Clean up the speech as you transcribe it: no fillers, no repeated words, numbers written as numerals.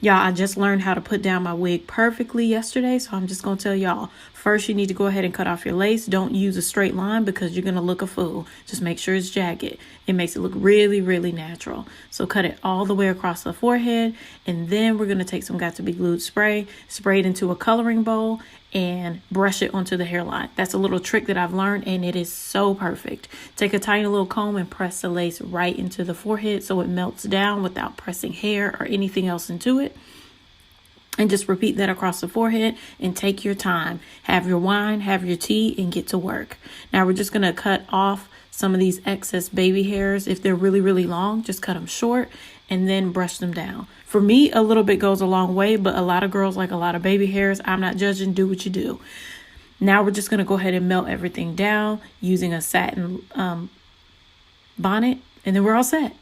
Y'all, I just learned how to put down my wig perfectly yesterday, so I'm just going to tell y'all. First, you need to go ahead and cut off your lace. Don't use a straight line because you're going to look a fool. Just make sure it's jagged. It makes it look really, really natural. So cut it all the way across the forehead, and then we're going to take some Got to Be Glued spray, spray it into a coloring bowl, and brush it onto the hairline. That's a little trick that I've learned, and it is so perfect. Take a tiny little comb and press the lace right into the forehead so it melts down without pressing hair or anything else into it. And just repeat that across the forehead and take your time. Have your wine, have your tea, and get to work. Now we're just going to cut off some of these excess baby hairs. If they're really, really long, just cut them short and then brush them down. For me, a little bit goes a long way, but a lot of girls like a lot of baby hairs. I'm not judging. Do what you do. Now we're just going to go ahead and melt everything down using a satin bonnet, and then we're all set.